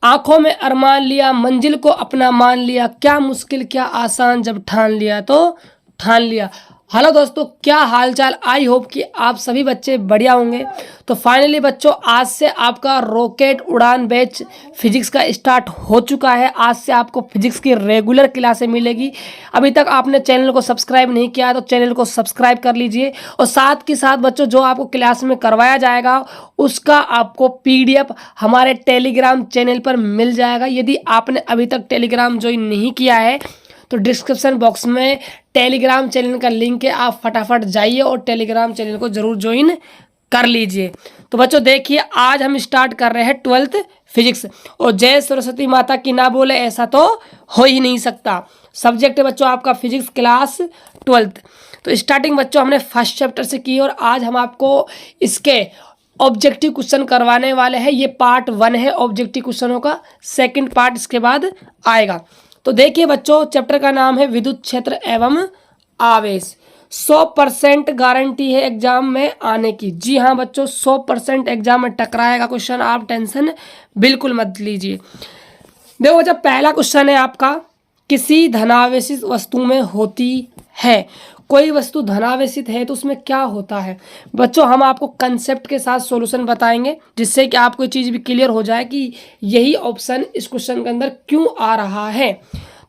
आंखों में अरमान लिया, मंजिल को अपना मान लिया, क्या मुश्किल क्या आसान जब ठान लिया तो ठान लिया। हेलो दोस्तों, क्या हालचाल। आई होप कि आप सभी बच्चे बढ़िया होंगे। तो फाइनली बच्चों, आज से आपका रॉकेट उड़ान बैच फिजिक्स का स्टार्ट हो चुका है। आज से आपको फिजिक्स की रेगुलर क्लासें मिलेगी। अभी तक आपने चैनल को सब्सक्राइब नहीं किया तो चैनल को सब्सक्राइब कर लीजिए, और साथ के साथ बच्चों जो आपको क्लास में करवाया जाएगा उसका आपको PDF हमारे टेलीग्राम चैनल पर मिल जाएगा। यदि आपने अभी तक टेलीग्राम ज्वाइन नहीं किया है तो डिस्क्रिप्शन बॉक्स में टेलीग्राम चैनल का लिंक है, आप फटाफट जाइए और टेलीग्राम चैनल को जरूर ज्वाइन कर लीजिए। तो बच्चों देखिए, आज हम स्टार्ट कर रहे हैं 12th फिजिक्स, और जय सरस्वती माता की ना बोले ऐसा तो हो ही नहीं सकता। सब्जेक्ट है बच्चों आपका फिजिक्स क्लास 12th। तो स्टार्टिंग बच्चों हमने फर्स्ट चैप्टर से की, और आज हम आपको इसके ऑब्जेक्टिव क्वेश्चन करवाने वाले हैं। ये पार्ट 1 है ऑब्जेक्टिव क्वेश्चनों का, सेकंड पार्ट इसके बाद आएगा। तो देखिए बच्चों, चैप्टर का नाम है विद्युत क्षेत्र एवं आवेश। 100% गारंटी है एग्जाम में आने की। जी हाँ बच्चों, 100% एग्जाम में टकराएगा क्वेश्चन, आप टेंशन बिल्कुल मत लीजिए। देखो बच्चा, पहला क्वेश्चन है आपका, किसी धनावेशित वस्तु में होती है। कोई वस्तु धनावेशित है तो उसमें क्या होता है। बच्चों हम आपको कंसेप्ट के साथ सॉल्यूशन बताएंगे, जिससे कि आपको ये चीज़ भी क्लियर हो जाए कि यही ऑप्शन इस क्वेश्चन के अंदर क्यों आ रहा है।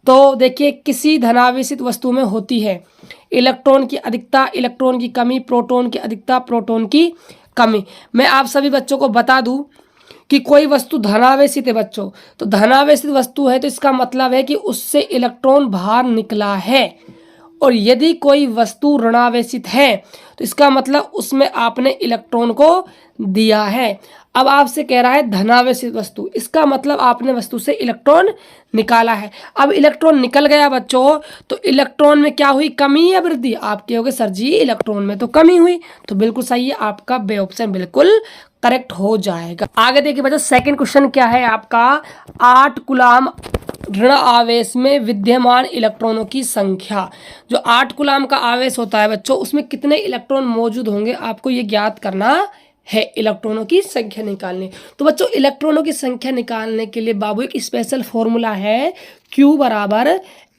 तो देखिए, किसी धनावेशित वस्तु में होती है इलेक्ट्रॉन की अधिकता, इलेक्ट्रॉन की कमी, प्रोटॉन की अधिकता, प्रोटॉन की कमी। मैं आप सभी बच्चों को बता दूं कि कोई वस्तु धनावेशित है बच्चों, तो धनावेशित वस्तु है तो इसका मतलब है कि उससे इलेक्ट्रॉन बाहर निकला है। और यदि कोई वस्तु ऋणावेशित है तो इसका मतलब उसमें आपने इलेक्ट्रॉन को दिया है। अब आपसे कह रहा है धनावेशित वस्तु, इसका मतलब आपने वस्तु से इलेक्ट्रॉन निकाला है। अब इलेक्ट्रॉन निकल गया बच्चों, तो इलेक्ट्रॉन में क्या हुई, कमी या वृद्धि। आप कहोगे सर जी इलेक्ट्रॉन में तो कमी हुई, तो बिल्कुल सही है, आपका बे ऑप्शन बिल्कुल करेक्ट हो जाएगा। आगे देखिए बच्चों, सेकंड क्वेश्चन क्या है आपका, 8 कूलाम ऋण आवेश में विद्यमान इलेक्ट्रॉनों की संख्या। जो 8 कूलाम का आवेश होता है बच्चों, उसमें कितने इलेक्ट्रॉन मौजूद होंगे आपको ये ज्ञात करना है, इलेक्ट्रॉनों की संख्या निकालने। तो बच्चों इलेक्ट्रॉनों की संख्या निकालने के लिए बाबू एक स्पेशल फॉर्मूला है, Q बराबर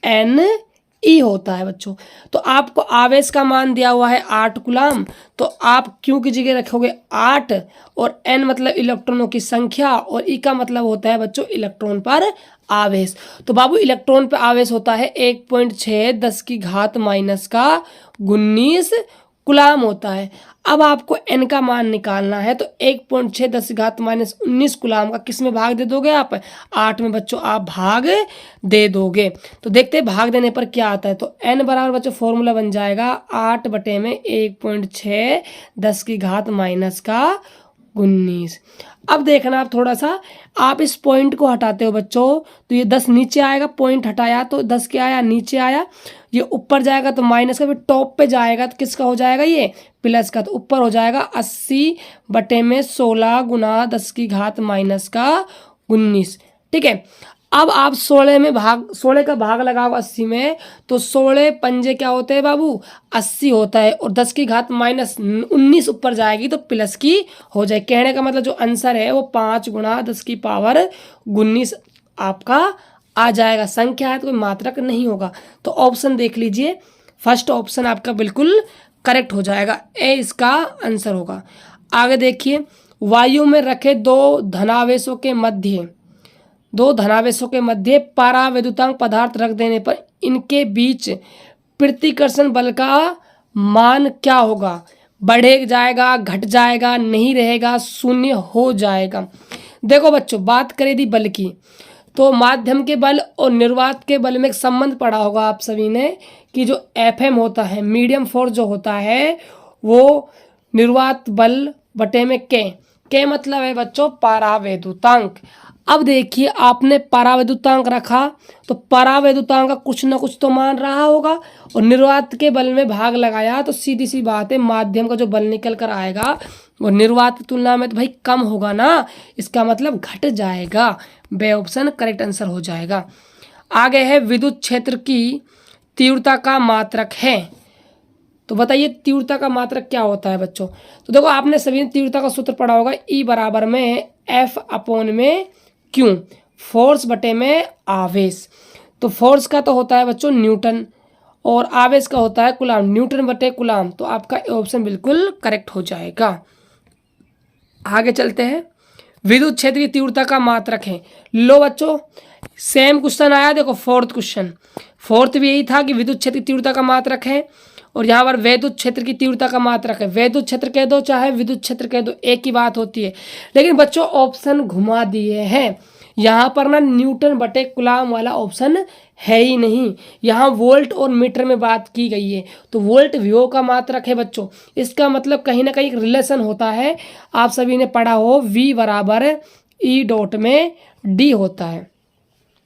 NE होता है बच्चों। तो आपको आवेश का मान दिया हुआ है 8 कूलाम, तो आप Q की जगह रखोगे 8, और N मतलब इलेक्ट्रॉनों की संख्या, और E का मतलब होता है बच्चों इलेक्ट्रॉन पर आवेश। तो बाबू इलेक्ट्रॉन पर आवेश होता है 1.6 10 की घात माइनस का 19 कूलाम होता है। अब आपको n का मान निकालना है, तो 1.6 10 की घात माइनस 19 कूलाम का किस में भाग दे दोगे आप, 8 में बच्चों आप भाग दे दोगे। तो देखते हैं भाग देने पर क्या आता है। तो n बराबर बच्चों फॉर्मूला बन जाएगा 8 बटे में 1.6 10 की घात माइनस का 19। अब देखना आप थोड़ा सा, आप इस पॉइंट को हटाते हो बच्चों तो ये 10 नीचे आएगा, पॉइंट हटाया तो 10 क्या आया, नीचे आया। ये ऊपर जाएगा तो माइनस का, फिर टॉप पे जाएगा तो किसका हो जाएगा, ये प्लस का, तो ऊपर हो जाएगा 80 बटे में 16 गुना 10 की घात माइनस का 19। ठीक है, अब आप 16 का भाग लगाओ 80 में, तो 16 पंजे क्या होते हैं बाबू, 80 होता है, और 10 की घात माइनस 19 ऊपर जाएगी तो प्लस की हो जाए। कहने का मतलब जो आंसर है वो 5 गुना 10 की पावर 19 आपका आ जाएगा। संख्या है तो कोई मात्रक नहीं होगा। तो ऑप्शन देख लीजिए, फर्स्ट ऑप्शन आपका बिल्कुल करेक्ट हो जाएगा, ए इसका आंसर होगा। आगे देखिए, वायु में रखे दो धनावेशों के मध्य परावैद्युतांक पदार्थ रख देने पर इनके बीच प्रतिकर्षण बल का मान क्या होगा। बढ़ जाएगा, घट जाएगा, नहीं रहेगा, शून्य हो जाएगा। देखो बच्चों, बात करें यदि बल की, तो माध्यम के बल और निर्वात के बल में एक संबंध पढ़ा होगा आप सभी ने, कि जो FM होता है, मीडियम फोर्स जो होता है, वो निर्वात बल बटे में के मतलब है बच्चों परावैद्युतांक। अब देखिए, आपने परावैद्युतांक रखा तो परावैद्युतांक का कुछ ना कुछ तो मान रहा होगा, और निर्वात के बल में भाग लगाया तो सीधी सी बात है, माध्यम का जो बल निकल कर आएगा वो निर्वात की तुलना में तो भाई कम होगा ना, इसका मतलब घट जाएगा। बे ऑप्शन करेक्ट आंसर हो जाएगा। आगे है, विद्युत क्षेत्र की तीव्रता का मात्रक है। तो बताइए तीव्रता का मात्रक क्या होता है बच्चों। तो देखो, आपने सभी ने तीव्रता का सूत्र पढ़ा होगा, E बराबर में F अपॉन में Q। फोर्स बटे में आवेश। तो फोर्स का तो होता है बच्चों न्यूटन और आवेश का होता है कूलाम, न्यूटन बटे कूलाम। तो आपका ऑप्शन बिल्कुल करेक्ट हो जाएगा। आगे चलते हैं। विद्युत क्षेत्र की तीव्रता का मात्रक है। लो बच्चों, सेम क्वेश्चन आया, देखो फोर्थ क्वेश्चन। फोर्थ भी यही था कि विद्युत क्षेत्र की तीव्रता का मात्रक है और यहाँ पर वैद्युत क्षेत्र की तीव्रता का मात्रक है। वैद्युत क्षेत्र कह दो चाहे विद्युत क्षेत्र कह दो, एक ही बात होती है। लेकिन बच्चों ऑप्शन घुमा दिए हैं, यहाँ पर ना न्यूटन बटे कूलाम वाला ऑप्शन है ही नहीं। यहाँ वोल्ट और मीटर में बात की गई है। तो वोल्ट विभव का मात्रक है बच्चों। इसका मतलब कहीं ना कहीं रिलेशन होता है, आप सभी ने पढ़ा हो, V बराबर E डॉट में D होता है।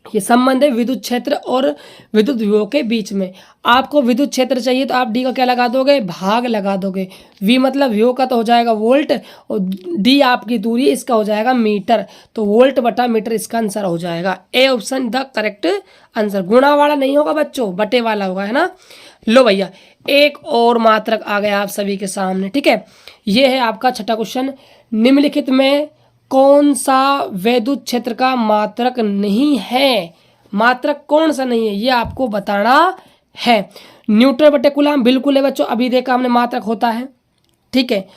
ये संबंध है विद्युत क्षेत्र और विद्युत विभव के बीच में। आपको विद्युत क्षेत्र चाहिए तो आप डी का क्या लगा दोगे, भाग लगा दोगे। वी मतलब विभव का तो हो जाएगा वोल्ट और डी आपकी दूरी, इसका हो जाएगा मीटर। तो वोल्ट बटा मीटर इसका आंसर हो जाएगा। A option the correct answer. गुणा वाला नहीं होगा बच्चों, बटे वाला होगा, है ना। लो भैया, एक और मात्रक आ गया आप सभी के सामने, ठीक है। ये है आपका छठा क्वेश्चन। निम्नलिखित में कौन सा वैद्युत क्षेत्र का मात्रक नहीं है? मात्रक कौन सा नहीं है ये आपको बताना है। न्यूटन बटे कूलाम बिल्कुल है बच्चों, अभी देखा हमने मात्रक होता है, ठीक है।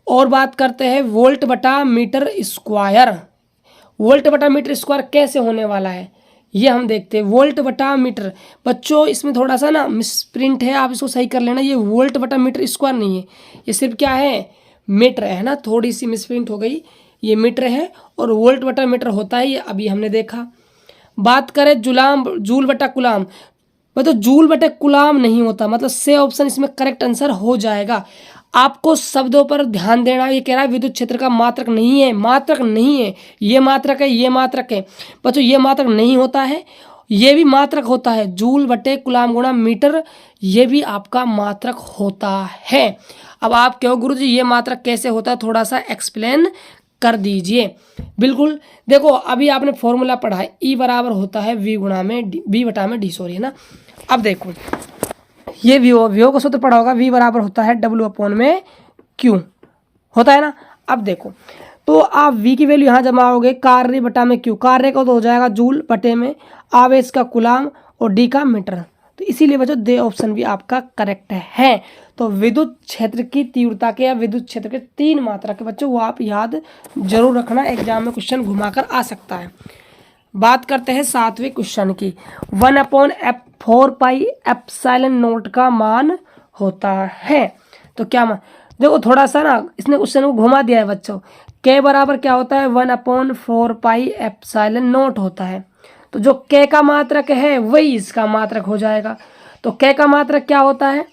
और बात करते हैं वोल्ट बटा मीटर स्क्वायर। वोल्ट बटा मीटर स्क्वायर कैसे होने वाला है ये हम देखते हैं। वोल्ट बटा मीटर बच्चों, इसमें थोड़ा सा ना मिसप्रिंट है, आप इसको सही कर लेना। ये वोल्ट बटा मीटर स्क्वायर नहीं है, ये सिर्फ क्या है, मीटर है ना। थोड़ी सी मिसप्रिंट हो गई, ये मीटर है और वोल्ट बटा मीटर होता है, ये अभी हमने देखा। बात करें जूल बटा कुलाम, मतलब जूल बटे कुलाम नहीं होता, मतलब से ऑप्शन इसमें करेक्ट आंसर हो जाएगा। आपको शब्दों पर ध्यान देना। ये कह रहा है विद्युत क्षेत्र का मात्रक नहीं है, मात्रक नहीं है, ये मात्रक है, ये मात्रक है बच्चों, ये मात्रक नहीं होता है, ये भी मात्रक होता है। जूल बटे कुलाम गुणा मीटर, ये भी आपका मात्रक होता है। अब आप कहो गुरुजी ये मात्रक कैसे होता है, थोड़ा सा एक्सप्लेन कर दीजिए। बिल्कुल, देखो अभी आपने फॉर्मूला पढ़ा है, ई बराबर होता है वी गुणा में डी, वी बटा में डी, सॉरी, है ना। अब देखो ये वीओ का सूत्र पढ़ा होगा, वी बराबर होता है डब्ल्यू अपॉन में क्यू, होता है ना। अब देखो तो आप वी की वैल्यू यहाँ जमाओगे, कार्य बटा में क्यू, कार्य का तो हो जाएगा जूल बटे में आवेश का कुलाम और डी का मीटर। तो इसीलिए बच्चों दे ऑप्शन भी आपका करेक्ट है। तो विद्युत क्षेत्र की तीव्रता के या विद्युत क्षेत्र के तीन मात्रा के बच्चों, वो आप याद जरूर रखना, एग्जाम में क्वेश्चन घुमाकर आ सकता है। बात करते हैं सातवें क्वेश्चन की। 1/4 पाई एप्सिलॉन नॉट का मान होता है। तो क्या मान, देखो थोड़ा सा ना इसने क्वेश्चन को घुमा दिया है बच्चों। के बराबर क्या होता है, 1/4 पाई एप्सिलॉन नॉट होता है। तो जो के का मात्रक है वही इसका मात्रक हो जाएगा। तो के का मात्रक क्या होता है,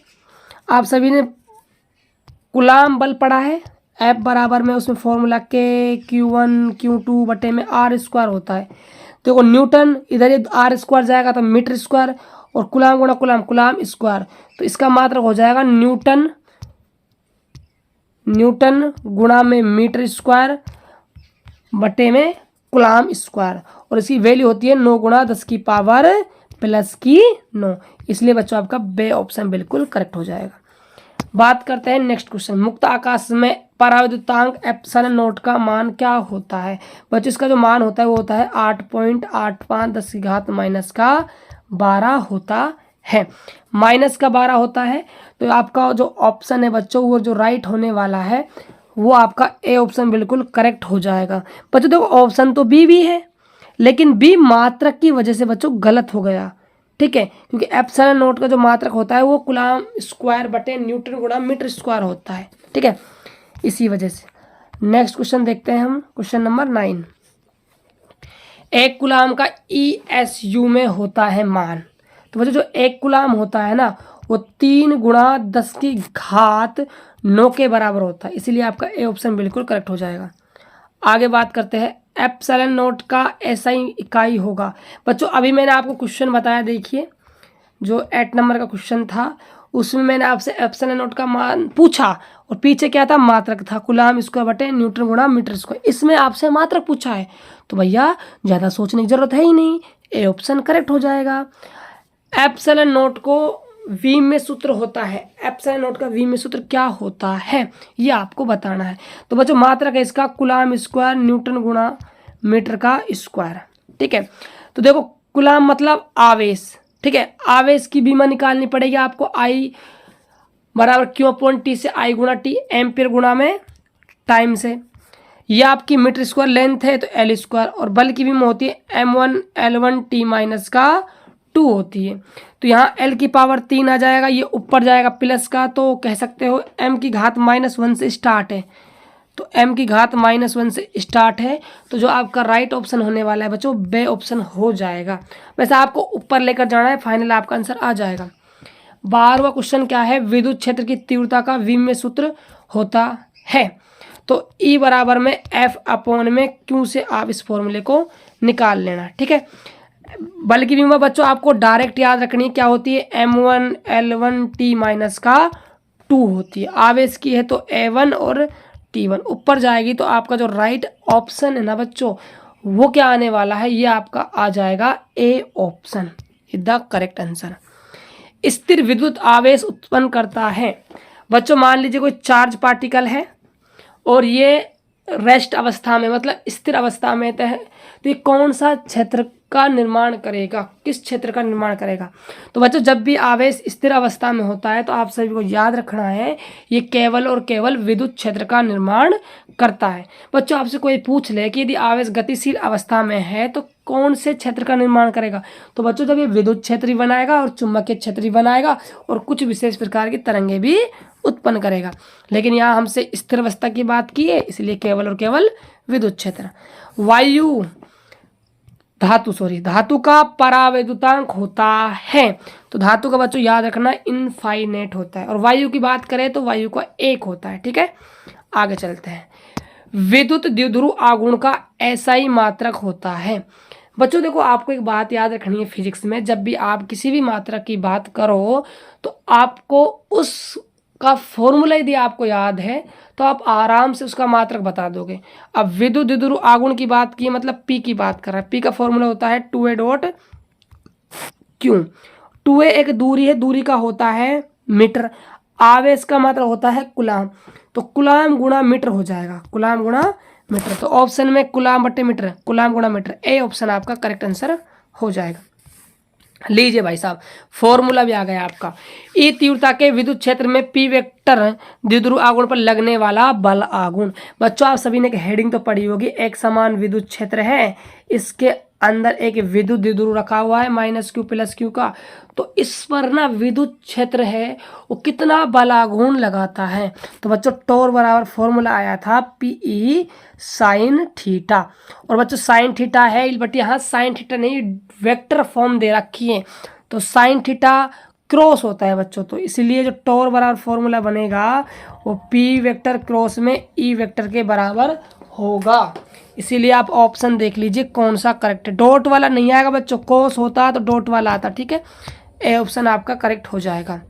आप सभी ने कूलाम बल पढ़ा है, एफ बराबर में उसमें फॉर्मूला के Q1 Q2 बटे में आर स्क्वायर होता है। देखो न्यूटन इधर ये आर स्क्वायर जाएगा तो मीटर स्क्वायर, और कूलाम गुणा कूलाम कूलाम स्क्वायर, तो इसका मात्रक हो जाएगा न्यूटन गुणा में मीटर स्क्वायर बटे में कूलाम स्क्वायर, और इसकी वैल्यू होती है 9 गुणा 10 की पावर प्लस की 9। इसलिए बच्चों आपका बे ऑप्शन बिल्कुल करेक्ट हो जाएगा। बात करते हैं नेक्स्ट क्वेश्चन। मुक्त आकाश में पराविद्युतांक एप्सिलॉन नॉट का मान क्या होता है? बच्चों इसका जो मान होता है वो होता है 8.85 10 की घात -12 होता है। -12 होता है। तो आपका जो ऑप्शन है बच्चों, वो जो राइट होने वाला है वो आपका ए ऑप्शन बिल्कुल करेक्ट हो जाएगा। बच्चों देखो ऑप्शन तो बी भी है, लेकिन बी मात्रक की वजह से बच्चों गलत हो गया, ठीक है, क्योंकि एप्सिलॉन नॉट का जो मात्रक होता है वो कूलाम स्क्वायर बटे न्यूटन गुणा मीटर स्क्वायर होता है, ठीक है, इसी वजह से। नेक्स्ट क्वेश्चन देखते हैं हम, क्वेश्चन नंबर 9। एक कूलाम का ESU में होता है मान। तो बच्चों जो एक कूलाम होता है ना वो 3 गुणा 10 की घात 9 के बराबर होता है, इसीलिए आपका ए ऑप्शन बिल्कुल करेक्ट हो जाएगा। आगे बात करते हैं, एप्सिलॉन नॉट का SI इकाई होगा। बच्चों अभी मैंने आपको क्वेश्चन बताया, देखिए जो 8 नंबर का क्वेश्चन था उसमें मैंने आपसे एप्सिलॉन नॉट का मान पूछा और पीछे क्या था, मात्रक था, कूलाम स्क्वायर बटे न्यूटन गुणा मीटर स्क्वायर। इसमें आपसे मात्रक पूछा है तो भैया ज़्यादा सोचने की जरूरत है ही नहीं, ए ऑप्शन करेक्ट हो जाएगा। एप्सिलॉन नॉट को वी में सूत्र होता है, एप्सिलॉन नॉट का वी में सूत्र क्या होता है ये आपको बताना है। तो बच्चों मात्रक है इसका कूलाम स्क्वायर न्यूटन गुणा मीटर का स्क्वायर। ठीक है। तो देखो कूलाम मतलब आवेश, ठीक है, आवेश की बीमा निकालनी पड़ेगी आपको, आई बराबर क्यू अपॉन टी से आई गुणा टी, एम्पियर गुणा में टाइम से। ये आपकी मीटर स्क्वायर लेंथ है तो एल स्क्वायर, और बल की बीमा होती है m1 L1 T माइनस का 2 होती है। तो यहाँ L की पावर 3 आ जाएगा, ये ऊपर जाएगा प्लस का, तो कह सकते हो m की घात -1 से स्टार्ट है, तो m की घात -1 से स्टार्ट है। तो जो आपका राइट ऑप्शन होने वाला है बच्चों बे ऑप्शन हो जाएगा। वैसे आपको ऊपर लेकर जाना है, फाइनल आपका आंसर आ जाएगा। 12वां क्वेश्चन क्या है, विद्युत क्षेत्र की तीव्रता का विमीय सूत्र होता है। तो E बराबर में F अपॉन में Q से आप इस फॉर्मूले को निकाल लेना, ठीक है। बल की विमा बच्चों आपको डायरेक्ट याद रखनी क्या होती है, m1 L1 T माइनस का 2 होती है। आवेश की है तो A1 और T1, ऊपर जाएगी तो आपका जो राइट ऑप्शन है ना बच्चों वो क्या आने वाला है, ये आपका आ जाएगा A option is the correct answer. स्थिर विद्युत आवेश उत्पन्न करता है बच्चों, मान लीजिए कोई चार्ज पार्टिकल है और ये रेस्ट अवस्था में मतलब स्थिर अवस्था में है, तो ये कौन सा क्षेत्र का निर्माण करेगा, किस क्षेत्र का निर्माण करेगा। तो बच्चों जब भी आवेश स्थिर अवस्था में होता है तो आप सभी को याद रखना है ये केवल और केवल विद्युत क्षेत्र का निर्माण करता है। बच्चों आपसे कोई पूछ ले कि यदि आवेश गतिशील अवस्था में है तो कौन से क्षेत्र का निर्माण करेगा, तो बच्चों जब ये विद्युत क्षेत्र ही बनाएगा और चुंबकीय क्षेत्र ही बनाएगा और कुछ विशेष प्रकार की तरंगें भी उत्पन्न करेगा। लेकिन यहाँ हमसे स्थिर अवस्था की बात की है, इसलिए केवल और केवल विद्युत क्षेत्र। वायु धातु का परावैद्युतांक होता है, तो धातु का बच्चों याद रखना इनफाइनेट होता है, और वायु की बात करें तो वायु का 1 होता है, ठीक है। आगे चलते हैं, विद्युत द्विध्रुव आघूर्ण का SI मात्रक होता है। बच्चों देखो आपको एक बात याद रखनी है, फिजिक्स में जब भी आप किसी भी मात्रक की बात करो तो आपको उसका फॉर्मूला यदि आपको याद है तो आप आराम से उसका मात्रक बता दोगे। अब विद्युत द्विध्रुव आघूर्ण की बात की मतलब P की बात कर रहा है, P का फॉर्मूला होता है 2A डॉट Q। 2A एक दूरी है, दूरी का होता है मीटर, आवेश का मात्रा होता है कूलाम, तो कूलाम गुणा मीटर हो जाएगा, कूलाम गुणा मीटर। तो ऑप्शन में कूलाम बटे मीटर, कूलाम गुणा मीटर, ए ऑप्शन आपका करेक्ट आंसर हो जाएगा। लीजिए भाई साहब फॉर्मूला भी आ गया आपका। ई तीव्रता के विद्युत क्षेत्र में P वेक्टर द्विध्रुव आघूर्ण पर लगने वाला बल आघूर्ण। बच्चों आप सभी ने हेडिंग तो पढ़ी होगी, एक समान विद्युत क्षेत्र है, इसके अंदर एक विद्युत द्विध्रुव रखा हुआ है -Q + Q का, तो इस पर ना विद्युत क्षेत्र है वो कितना बल आघूर्ण लगाता है। तो बच्चों टॉर बराबर फॉर्मूला आया था PE sin थीटा, और बच्चों sin थीटा है बट यहाँ sin थीटा नहीं वेक्टर फॉर्म दे रखी है, तो sin थीटा क्रॉस होता है बच्चों, तो इसलिए जो टॉर बराबर फॉर्मूला बनेगा वो P वेक्टर क्रॉस में E वेक्टर के बराबर होगा। इसीलिए आप ऑप्शन देख लीजिए कौन सा करेक्ट है। डॉट वाला नहीं आएगा बच्चों, कोस होता तो डॉट वाला आता, ठीक है। ए ऑप्शन आपका करेक्ट हो जाएगा।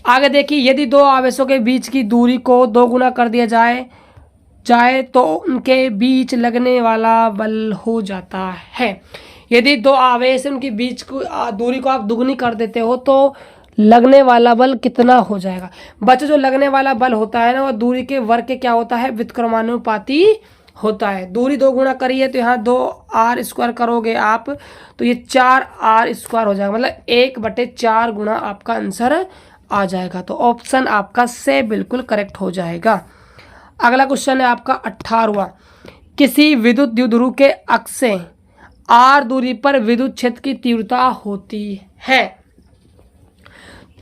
आगे देखिए, यदि दो आवेशों के बीच की दूरी को 2 गुना कर दिया जाए तो उनके बीच लगने वाला बल हो जाता है। यदि दो आवेश उनके बीच को दूरी को आप दुगनी कर देते हो तो लगने वाला बल कितना हो जाएगा। बच्चों जो लगने वाला बल होता है ना वो दूरी के वर्ग के क्या होता है, व्युत्क्रमानुपाती होता है। दूरी 2 गुना करिए तो यहाँ 2r² करोगे आप तो ये 4r² हो जाएगा, मतलब 1/4 गुना आपका आंसर आ जाएगा। तो ऑप्शन आपका से बिल्कुल करेक्ट हो जाएगा। अगला क्वेश्चन है आपका 18वां, किसी विद्युत द्विध्रुव के अक्ष से r दूरी पर विद्युत क्षेत्र की तीव्रता होती है।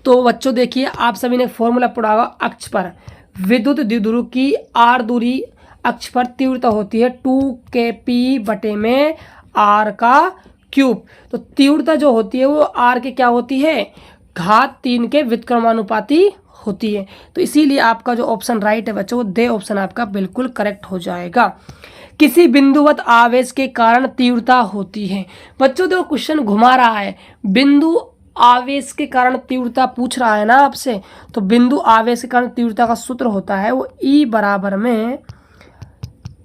तो बच्चों देखिए आप सभी ने फॉर्मूला पढ़ा होगा, अक्ष पर विद्युत द्विध्रुव की r दूरी अक्ष पर तीव्रता होती है 2kp/r का क्यूब। तो तीव्रता जो होती है वो r के क्या होती है, घात 3 के व्युत्क्रमानुपाती होती है। तो इसीलिए आपका जो ऑप्शन राइट है बच्चों वो दे ऑप्शन आपका बिल्कुल करेक्ट हो जाएगा। किसी बिंदुवत आवेश के कारण तीव्रता होती है। बच्चों देखो क्वेश्चन घुमा रहा है, बिंदु आवेश के कारण तीव्रता पूछ रहा है ना आपसे, तो बिंदु आवेश के कारण तीव्रता का सूत्र होता है वो E बराबर में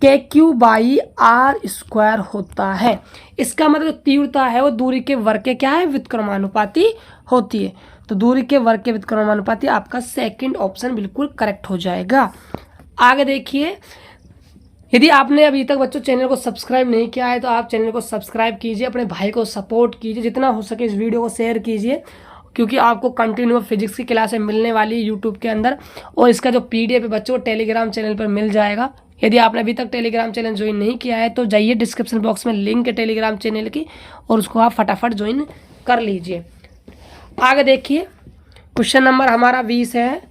KQ/r² होता है। इसका मतलब तीव्रता है वो दूरी के वर्ग के क्या है, व्युत्क्रमानुपाती होती है। तो दूरी के वर्ग के व्युत्क्रमानुपाती आपका सेकंड ऑप्शन बिल्कुल करेक्ट हो जाएगा। आगे देखिए, यदि आपने अभी तक बच्चों चैनल को सब्सक्राइब नहीं किया है तो आप चैनल को सब्सक्राइब कीजिए, अपने भाई को सपोर्ट कीजिए, जितना हो सके इस वीडियो को शेयर कीजिए, क्योंकि आपको कंटिन्यू फिजिक्स की क्लासें मिलने वाली है यूट्यूब के अंदर। और इसका जो PDF है बच्चों टेलीग्राम चैनल पर मिल जाएगा। यदि आपने अभी तक टेलीग्राम चैनल ज्वाइन नहीं किया है तो जाइए, डिस्क्रिप्शन बॉक्स में लिंक है टेलीग्राम चैनल की, और उसको आप फटाफट ज्वाइन कर लीजिए। आगे देखिए, क्वेश्चन नंबर हमारा 20 है।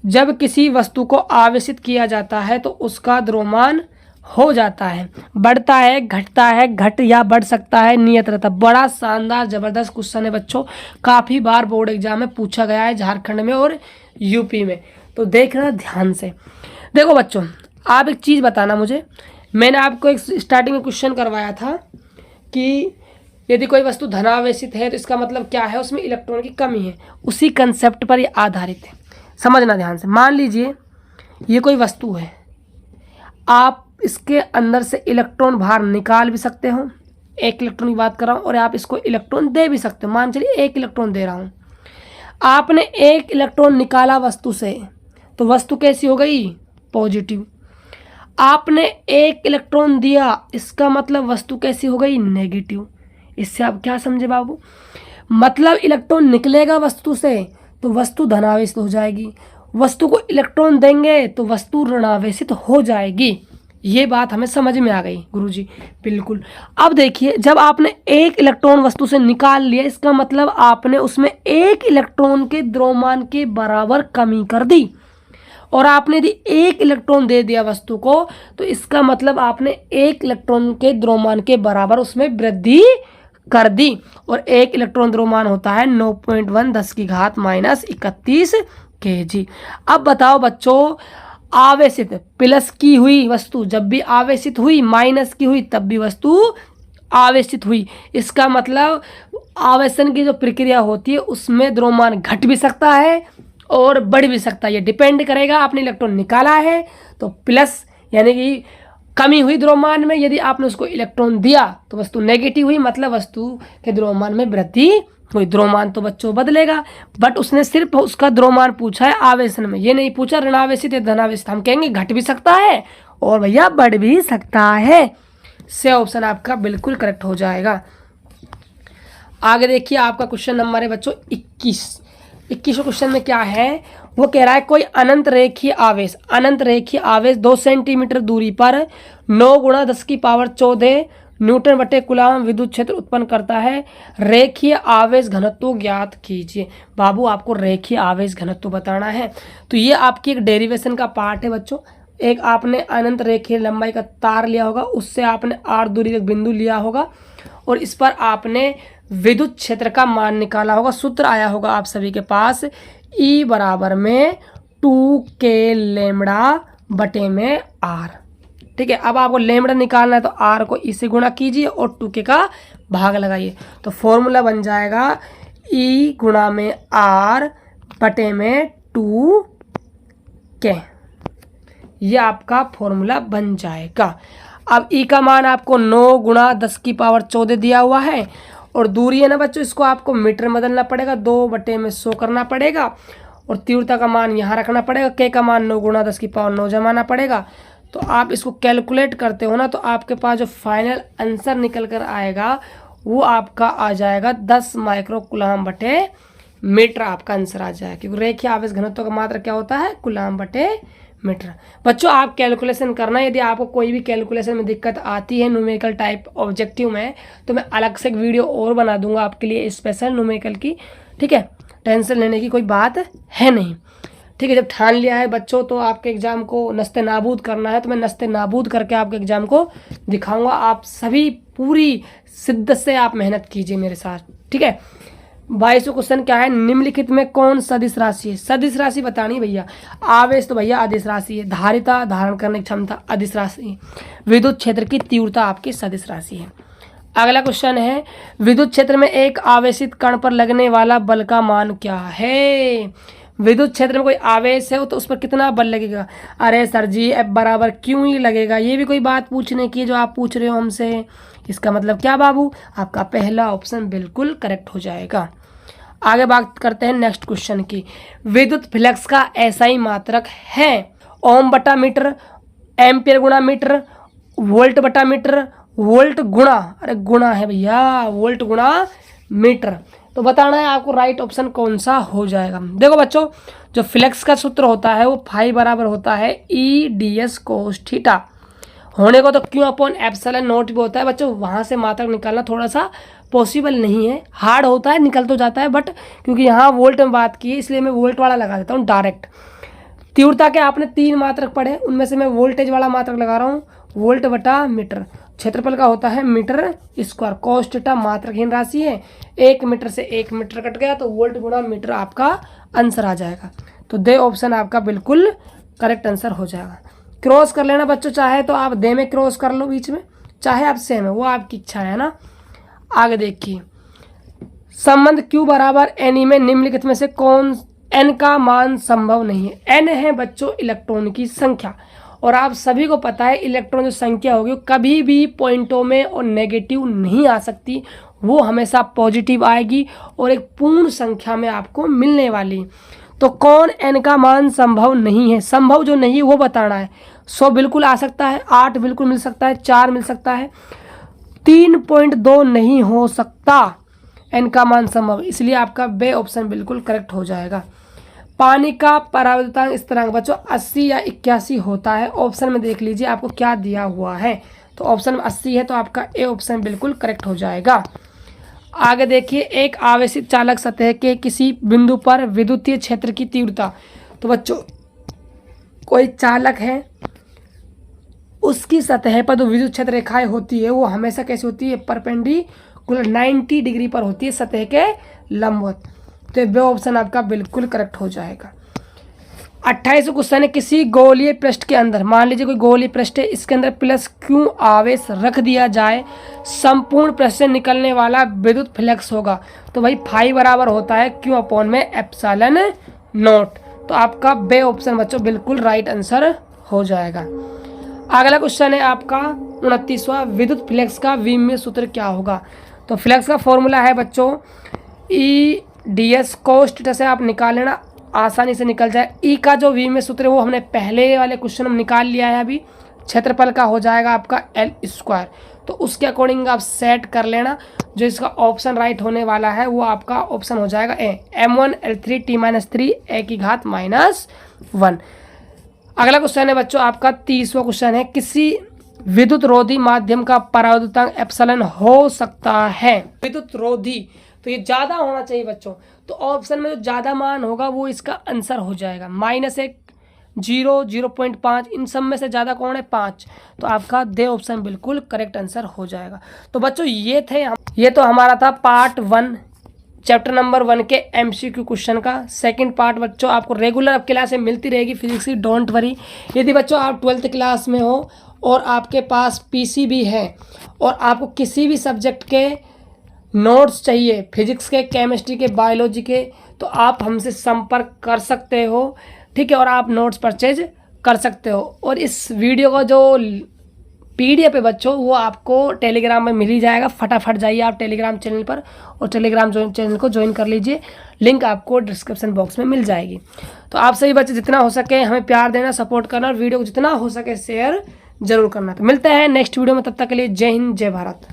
जब किसी वस्तु को आवेशित किया जाता है तो उसका द्रव्यमान हो जाता है, बढ़ता है, घटता है, घट या बढ़ सकता है, नियत रहता। बड़ा शानदार जबरदस्त क्वेश्चन है बच्चों, काफ़ी बार बोर्ड एग्जाम में पूछा गया है, झारखंड में और यूपी में। तो देखना ध्यान से। देखो बच्चों, आप एक चीज़ बताना मुझे, मैंने आपको एक स्टार्टिंग में क्वेश्चन करवाया था कि यदि कोई वस्तु धनावेशित है तो इसका मतलब क्या है, उसमें इलेक्ट्रॉन की कमी है। उसी कंसेप्ट पर ये आधारित है, समझना ध्यान से। मान लीजिए ये कोई वस्तु है, आप इसके अंदर से इलेक्ट्रॉन बाहर निकाल भी सकते हो, 1 इलेक्ट्रॉन की बात कर रहा हूँ, और आप इसको इलेक्ट्रॉन दे भी सकते हो। मान चलिए 1 इलेक्ट्रॉन दे रहा हूँ, आपने 1 इलेक्ट्रॉन निकाला वस्तु से, तो वस्तु कैसी हो गई, पॉजिटिव। आपने 1 इलेक्ट्रॉन दिया, इसका मतलब वस्तु कैसी हो गई, नेगेटिव। इससे आप क्या समझे बाबू, मतलब इलेक्ट्रॉन निकलेगा वस्तु से तो वस्तु धनावेशित हो जाएगी, वस्तु को इलेक्ट्रॉन देंगे तो वस्तु ऋणावेशित हो जाएगी। ये बात हमें समझ में आ गई गुरुजी, बिल्कुल। अब देखिए, जब आपने 1 इलेक्ट्रॉन वस्तु से निकाल लिया, इसका मतलब आपने उसमें 1 इलेक्ट्रॉन के द्रव्यमान के बराबर कमी कर दी, और आपने यदि 1 इलेक्ट्रॉन दे दिया वस्तु को, तो इसका मतलब आपने 1 इलेक्ट्रॉन के द्रव्यमान के बराबर उसमें वृद्धि कर दी। और 1 इलेक्ट्रॉन द्रव्यमान होता है 9.1 10⁻31 kg। अब बताओ बच्चों, आवेशित प्लस की हुई वस्तु जब भी आवेशित हुई, माइनस की हुई तब भी वस्तु आवेशित हुई। इसका मतलब आवेशन की जो प्रक्रिया होती है उसमें द्रव्यमान घट भी सकता है और बढ़ भी सकता है। ये डिपेंड करेगा, आपने इलेक्ट्रॉन निकाला है तो प्लस यानी कि कमी हुई द्रव्यमान में, यदि आपने उसको इलेक्ट्रॉन दिया तो वस्तु नेगेटिव हुई, मतलब वस्तु के द्रव्यमान में वृद्धि हुई। द्रव्यमान तो बच्चों बदलेगा, बट उसने सिर्फ उसका द्रव्यमान पूछा है आवेशन में, ये नहीं पूछा ऋणावेशित या धनावेशित। हम कहेंगे घट भी सकता है और भैया बढ़ भी सकता है। से ऑप्शन आपका बिल्कुल करेक्ट हो जाएगा। आगे देखिए, आपका क्वेश्चन नंबर है बच्चों 21 क्वेश्चन में क्या है, वो कह रहा है कोई अनंत रेखीय आवेश 2 सेंटीमीटर दूरी पर 9 × 10⁴ न्यूटन बटे कूलम विद्युत क्षेत्र उत्पन्न करता है। रेखीय आवेश घनत्व ज्ञात कीजिए। बाबू आपको रेखीय आवेश घनत्व बताना है, तो ये आपकी एक डेरिवेशन का पार्ट है बच्चों। एक आपने अनंत रेखीय लंबाई का तार लिया होगा, उससे आपने r दूरी तक बिंदु लिया होगा, और इस पर आपने विद्युत क्षेत्र का मान निकाला होगा। सूत्र आया होगा आप सभी के पास, E बराबर में 2k लैम्बडा बटे में r। ठीक है, अब आपको लैम्बडा निकालना है तो r को E से गुणा कीजिए और 2k का भाग लगाइए, तो फॉर्मूला बन जाएगा E गुणा में r बटे में 2k। ये आपका फॉर्मूला बन जाएगा। अब E का मान आपको 9 × 10⁴ दिया हुआ है, और दूरी है ना बच्चों, इसको आपको मीटर में बदलना पड़ेगा, 2/100 करना पड़ेगा, और तीव्रता का मान यहाँ रखना पड़ेगा, k का मान 9 × 10⁹ जमाना पड़ेगा। तो आप इसको कैलकुलेट करते हो ना, तो आपके पास जो फाइनल आंसर निकल कर आएगा वो आपका आ जाएगा 10 माइक्रो कूलम बटे मीटर। आपका आंसर आ जाएगा, क्योंकि रेखीय आवेश घनत्व का मात्रा क्या होता है, कूलम बटे मीटर। बच्चों आप कैलकुलेशन करना, यदि आपको कोई भी कैलकुलेशन में दिक्कत आती है न्यूमेरिकल टाइप ऑब्जेक्टिव में, तो मैं अलग से एक वीडियो और बना दूंगा आपके लिए स्पेशल न्यूमेरिकल की। ठीक है, टेंशन लेने की कोई बात है नहीं। ठीक है, जब ठान लिया है बच्चों तो आपके एग्जाम को नस्ते नाबूद करना है, तो मैं नस्ते नाबूद करके आपके एग्जाम को दिखाऊंगा। आप सभी पूरी शिद्दत से आप मेहनत कीजिए मेरे साथ। ठीक है, 22वां क्वेश्चन क्या है, निम्नलिखित में कौन सदिश राशि है। सदिश राशि बतानी भैया, आवेश तो भैया अदिश राशि है, धारिता धारण करने की क्षमता अदिश राशि है, विद्युत क्षेत्र की तीव्रता आपकी सदिश राशि है। अगला क्वेश्चन है, विद्युत क्षेत्र में एक आवेशित कण पर लगने वाला बल का मान क्या है। विद्युत क्षेत्र में कोई आवेश है तो उस पर कितना बल लगेगा। अरे सर जी F बराबर क्यों ही लगेगा, ये भी कोई बात पूछने की जो आप पूछ रहे हो हमसे। इसका मतलब क्या बाबू, आपका पहला ऑप्शन बिल्कुल करेक्ट हो जाएगा। आगे बात करते हैं नेक्स्ट क्वेश्चन की। विद्युत फ्लक्स का ऐसा ही मात्रक है ओम बटा मीटर, एम्पियर गुणा मीटर, वोल्ट बटा मीटर, वोल्ट गुणा, अरे गुणा है भैया, वोल्ट गुणा मीटर। तो बताना है आपको राइट ऑप्शन कौन सा हो जाएगा। देखो बच्चों, जो फ्लेक्स का सूत्र होता है वो फाई बराबर होता है E D S cos theta. होने को तो क्यू अपॉन एप्सिलॉन नॉट भी होता है बच्चों, वहाँ से मात्रक निकालना थोड़ा सा पॉसिबल नहीं है, हार्ड होता है, निकल तो जाता है, बट क्योंकि यहाँ वोल्ट में बात की है इसलिए मैं वोल्ट वाला लगा देता हूँ डायरेक्ट। तीव्रता के आपने 3 मात्रक पढ़े, उनमें से मैं वोल्टेज वाला मात्रक लगा रहा हूँ, वोल्ट बटा मीटर। क्षेत्रफल का होता है मीटर स्क्वायर, कॉस थीटा मात्रकहीन राशि है, 1 मीटर से 1 मीटर कट गया तो वोल्ट गुणा मीटर आपका आंसर आ जाएगा। तो दे ऑप्शन आपका बिल्कुल करेक्ट आंसर हो जाएगा। क्रॉस कर लेना बच्चों, चाहे तो आप दे में क्रॉस कर लो बीच में, चाहे आप सेम है, वो आपकी इच्छा है ना। आगे देखिए, संबंध Q बराबर एन में निम्नलिखित में से कौन n का मान संभव नहीं है। n है बच्चों इलेक्ट्रॉन की संख्या, और आप सभी को पता है इलेक्ट्रॉन जो संख्या होगी कभी भी पॉइंटों में और नेगेटिव नहीं आ सकती, वो हमेशा पॉजिटिव आएगी और एक पूर्ण संख्या में आपको मिलने वाली। तो कौन n का मान संभव नहीं है, संभव जो नहीं है वो बताना है। 100 बिल्कुल आ सकता है, 8 बिल्कुल मिल सकता है, 4 मिल सकता है, 3.2 नहीं हो सकता n का मान संभव, इसलिए आपका बे ऑप्शन बिल्कुल करेक्ट हो जाएगा। पानी का परावर्तनांक स्थिरांक बच्चों 80 या 81 होता है। ऑप्शन में देख लीजिए आपको क्या दिया हुआ है, तो ऑप्शन में 80 है, तो आपका ए ऑप्शन बिल्कुल करेक्ट हो जाएगा। आगे देखिए, एक आवेशित चालक सतह के किसी बिंदु पर विद्युतीय क्षेत्र की तीव्रता। तो बच्चों कोई चालक है, उसकी सतह पर जो विद्युत क्षेत्र रेखाएं होती है वो हमेशा कैसी होती है, परपेंडिकुलर 90 डिग्री पर होती है सतह के लंबवत। तो ये ऑप्शन आपका बिल्कुल करेक्ट हो जाएगा। 28 क्वेश्चन है, किसी गोलीय पृष्ठ के अंदर, मान लीजिए कोई गोलीय पृष्ठ है, इसके अंदर प्लस क्यू आवेश रख दिया जाए, संपूर्ण पृष्ठ से निकलने वाला विद्युत फ्लक्स होगा। तो भाई फाई बराबर होता है क्यू अपॉन में एप्सिलॉन नॉट। तो आपका बे ऑप्शन बच्चों बिल्कुल राइट आंसर हो जाएगा। अगला क्वेश्चन है आपका 29वां, विद्युत फ्लक्स का विमीय सूत्र क्या होगा। तो फ्लक्स का फॉर्मूला है बच्चों E D S cos theta से आप निकाल लेना, आसानी से निकल जाए। ई का जो विमीय सूत्र है वो हमने पहले वाले क्वेश्चन में निकाल लिया है अभी। क्षेत्रफल का हो जाएगा आपका एल स्क्वायर, तो उसके अकॉर्डिंग आप सेट कर लेना। जो इसका ऑप्शन राइट होने वाला है वो आपका ऑप्शन हो जाएगा ए, m1 L3 T-3 a की घात -1। अगला क्वेश्चन है बच्चों आपका 30वां क्वेश्चन है, किसी विद्युत रोधी माध्यम का परावर्तनांक एप्सिलॉन हो सकता है। विद्युत रोधी तो ये ज़्यादा होना चाहिए बच्चों, तो ऑप्शन में जो ज़्यादा मान होगा वो इसका आंसर हो जाएगा। -1, 0, 0.5, इन सब में से ज़्यादा कौन है, 5। तो आपका दे ऑप्शन बिल्कुल करेक्ट आंसर हो जाएगा। तो बच्चों ये तो हमारा था पार्ट 1 चैप्टर नंबर 1 के MCQ क्वेश्चन का। सेकंड पार्ट बच्चों आपको रेगुलर अब क्लासें मिलती रहेगी फिजिक्स की, डोंट वरी। यदि बच्चों आप 12th क्लास में हो और आपके पास PC भी है और आपको किसी भी सब्जेक्ट के नोट्स चाहिए, फिजिक्स के, केमिस्ट्री के, बायोलॉजी के, तो आप हमसे संपर्क कर सकते हो, ठीक है, और आप नोट्स परचेज कर सकते हो। और इस वीडियो का जो PDF है बच्चों वो आपको टेलीग्राम में मिल ही जाएगा। फटाफट जाइए आप टेलीग्राम चैनल पर और टेलीग्राम चैनल को ज्वाइन कर लीजिए, लिंक आपको डिस्क्रिप्शन बॉक्स में मिल जाएगी। तो आप सभी बच्चे जितना हो सके हमें प्यार देना, सपोर्ट करना और वीडियो को जितना हो सके शेयर जरूर करना। तो मिलते हैं नेक्स्ट वीडियो में, तब तक के लिए जय हिंद जय भारत।